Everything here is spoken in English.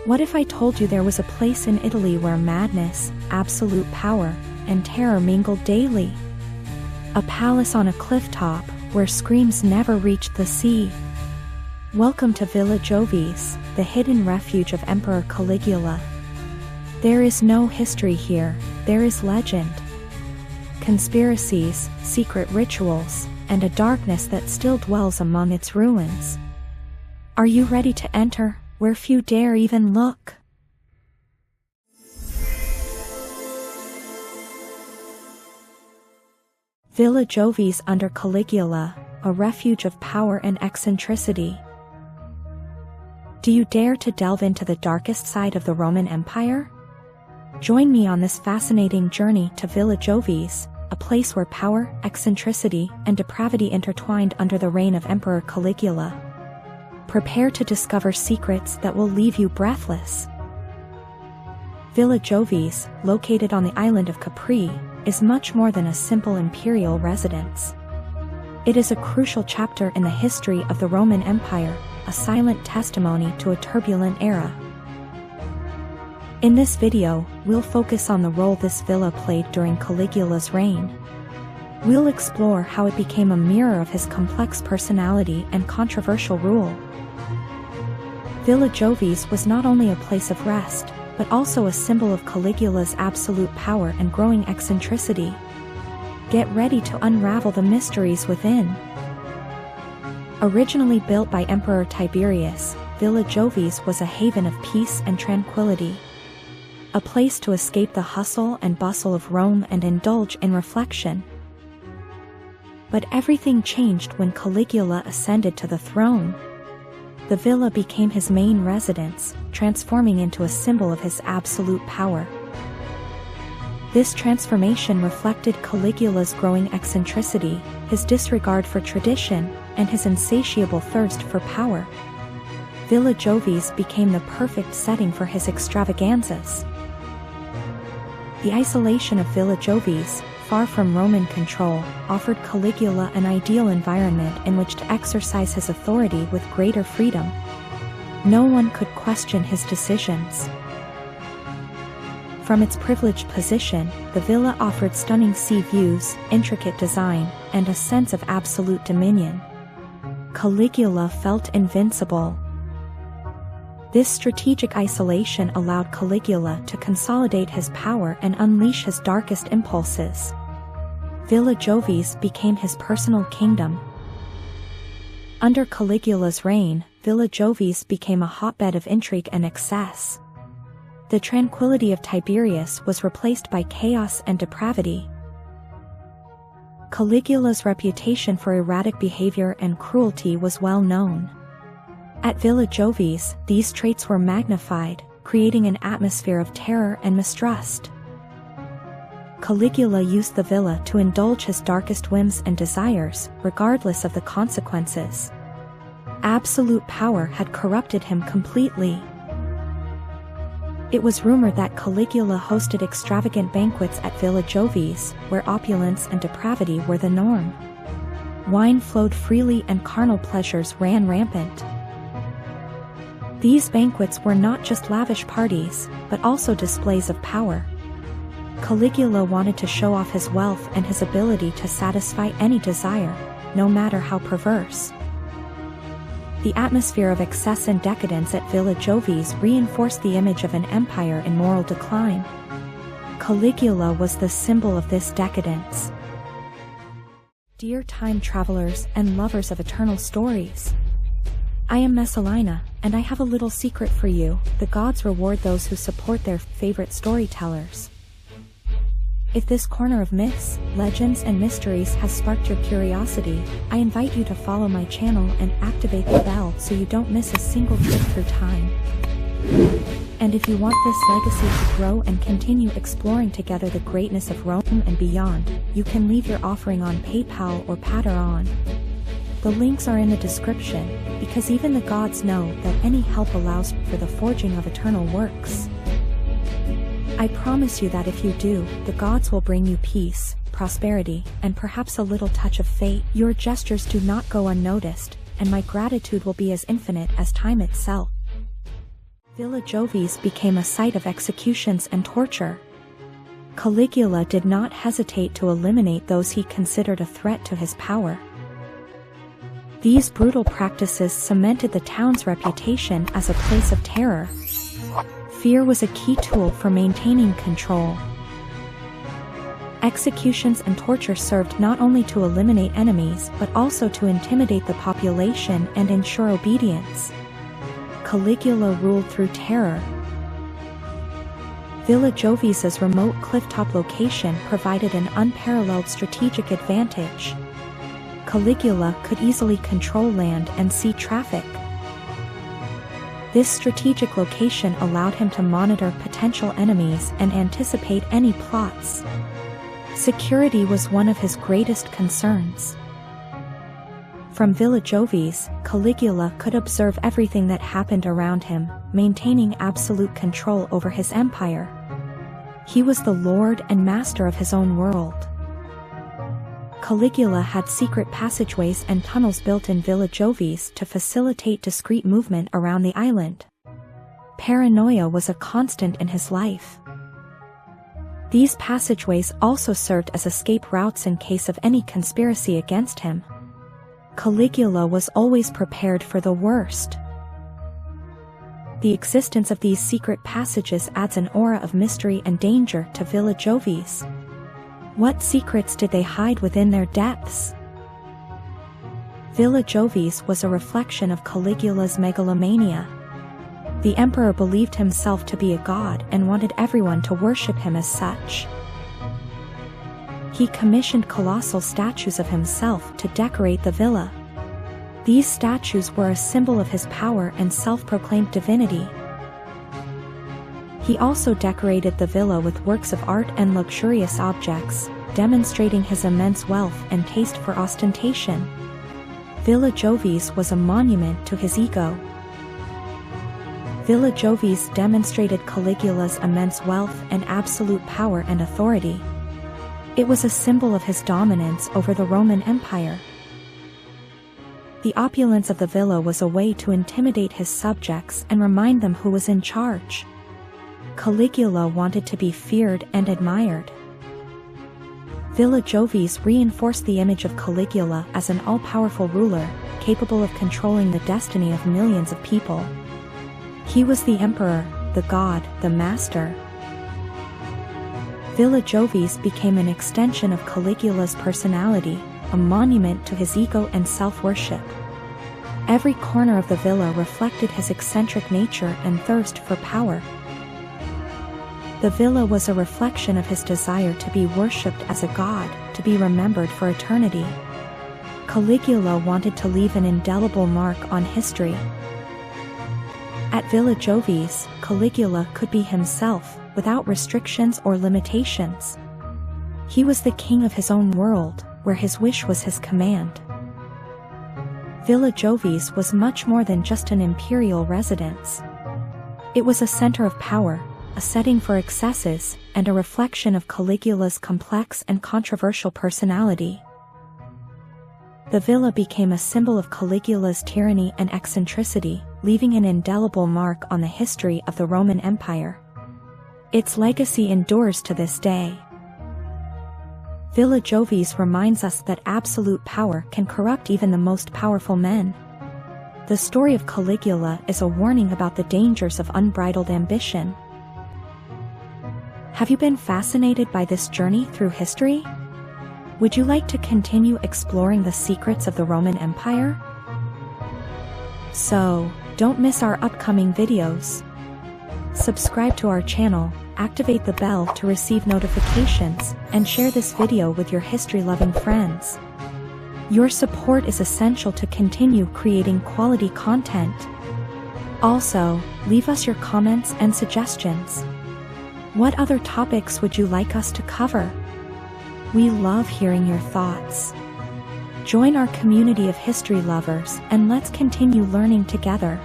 What if I told you there was a place in Italy where madness, absolute power, and terror mingled daily? A palace on a cliff top, where screams never reached the sea. Welcome to Villa Jovis, the hidden refuge of Emperor Caligula. There is no history here, there is legend. Conspiracies, secret rituals, and a darkness that still dwells among its ruins. Are you ready to enter, where few dare even look? Villa Jovis under Caligula, a refuge of power and eccentricity. Do you dare to delve into the darkest side of the Roman Empire? Join me on this fascinating journey to Villa Jovis, a place where power, eccentricity, and depravity intertwined under the reign of Emperor Caligula. Prepare to discover secrets that will leave you breathless. Villa Jovis, located on the island of Capri, is much more than a simple imperial residence. It is a crucial chapter in the history of the Roman Empire, a silent testimony to a turbulent era. In this video, we'll focus on the role this villa played during Caligula's reign. We'll explore how it became a mirror of his complex personality and controversial rule. Villa Jovis was not only a place of rest, but also a symbol of Caligula's absolute power and growing eccentricity. Get ready to unravel the mysteries within. Originally built by Emperor Tiberius, Villa Jovis was a haven of peace and tranquility. A place to escape the hustle and bustle of Rome and indulge in reflection. But everything changed when Caligula ascended to the throne. The villa became his main residence, transforming into a symbol of his absolute power. This transformation reflected Caligula's growing eccentricity, his disregard for tradition, and his insatiable thirst for power. Villa Jovis became the perfect setting for his extravaganzas. The isolation of Villa Jovis, far from Roman control, offered Caligula an ideal environment in which to exercise his authority with greater freedom. No one could question his decisions. From its privileged position, the villa offered stunning sea views, intricate design, and a sense of absolute dominion. Caligula felt invincible. This strategic isolation allowed Caligula to consolidate his power and unleash his darkest impulses. Villa Jovis became his personal kingdom. Under Caligula's reign, Villa Jovis became a hotbed of intrigue and excess. The tranquility of Tiberius was replaced by chaos and depravity. Caligula's reputation for erratic behavior and cruelty was well known. At Villa Jovis, these traits were magnified, creating an atmosphere of terror and mistrust. Caligula used the villa to indulge his darkest whims and desires, regardless of the consequences. Absolute power had corrupted him completely. It was rumored that Caligula hosted extravagant banquets at Villa Jovis, where opulence and depravity were the norm. Wine flowed freely and carnal pleasures ran rampant. These banquets were not just lavish parties, but also displays of power. Caligula wanted to show off his wealth and his ability to satisfy any desire, no matter how perverse. The atmosphere of excess and decadence at Villa Jovis reinforced the image of an empire in moral decline. Caligula was the symbol of this decadence. Dear time travelers and lovers of eternal stories, I am Messalina, and I have a little secret for you: the gods reward those who support their favorite storytellers. If this corner of myths, legends and mysteries has sparked your curiosity, I invite you to follow my channel and activate the bell so you don't miss a single trip through time. And if you want this legacy to grow and continue exploring together the greatness of Rome and beyond, you can leave your offering on PayPal or Patreon. The links are in the description, because even the gods know that any help allows for the forging of eternal works. I promise you that if you do, the gods will bring you peace, prosperity, and perhaps a little touch of fate. Your gestures do not go unnoticed, and my gratitude will be as infinite as time itself. Villa Jovis became a site of executions and torture. Caligula did not hesitate to eliminate those he considered a threat to his power. These brutal practices cemented the town's reputation as a place of terror. Fear was a key tool for maintaining control. Executions and torture served not only to eliminate enemies but also to intimidate the population and ensure obedience. Caligula ruled through terror. Villa Jovis's remote clifftop location provided an unparalleled strategic advantage. Caligula could easily control land and sea traffic. This strategic location allowed him to monitor potential enemies and anticipate any plots. Security was one of his greatest concerns. From Villa Jovis, Caligula could observe everything that happened around him, maintaining absolute control over his empire. He was the lord and master of his own world. Caligula had secret passageways and tunnels built in Villa Jovis to facilitate discreet movement around the island. Paranoia was a constant in his life. These passageways also served as escape routes in case of any conspiracy against him. Caligula was always prepared for the worst. The existence of these secret passages adds an aura of mystery and danger to Villa Jovis. What secrets did they hide within their depths? Villa Jovis was a reflection of Caligula's megalomania. The emperor believed himself to be a god and wanted everyone to worship him as such. He commissioned colossal statues of himself to decorate the villa. These statues were a symbol of his power and self-proclaimed divinity. He also decorated the villa with works of art and luxurious objects, demonstrating his immense wealth and taste for ostentation. Villa Jovis was a monument to his ego. Villa Jovis demonstrated Caligula's immense wealth and absolute power and authority. It was a symbol of his dominance over the Roman Empire. The opulence of the villa was a way to intimidate his subjects and remind them who was in charge. Caligula wanted to be feared and admired. Villa Jovis reinforced the image of Caligula as an all-powerful ruler, capable of controlling the destiny of millions of people. He was the emperor, the god, the master. Villa Jovis became an extension of Caligula's personality, a monument to his ego and self-worship. Every corner of the villa reflected his eccentric nature and thirst for power. The villa was a reflection of his desire to be worshipped as a god, to be remembered for eternity. Caligula wanted to leave an indelible mark on history. At Villa Jovis, Caligula could be himself, without restrictions or limitations. He was the king of his own world, where his wish was his command. Villa Jovis was much more than just an imperial residence. It was a center of power, a setting for excesses, and a reflection of Caligula's complex and controversial personality. The villa became a symbol of Caligula's tyranny and eccentricity, leaving an indelible mark on the history of the Roman Empire. Its legacy endures to this day. Villa Jovis reminds us that absolute power can corrupt even the most powerful men. The story of Caligula is a warning about the dangers of unbridled ambition. Have you been fascinated by this journey through history? Would you like to continue exploring the secrets of the Roman Empire? So, don't miss our upcoming videos. Subscribe to our channel, activate the bell to receive notifications, and share this video with your history-loving friends. Your support is essential to continue creating quality content. Also, leave us your comments and suggestions. What other topics would you like us to cover? We love hearing your thoughts. Join our community of history lovers and let's continue learning together.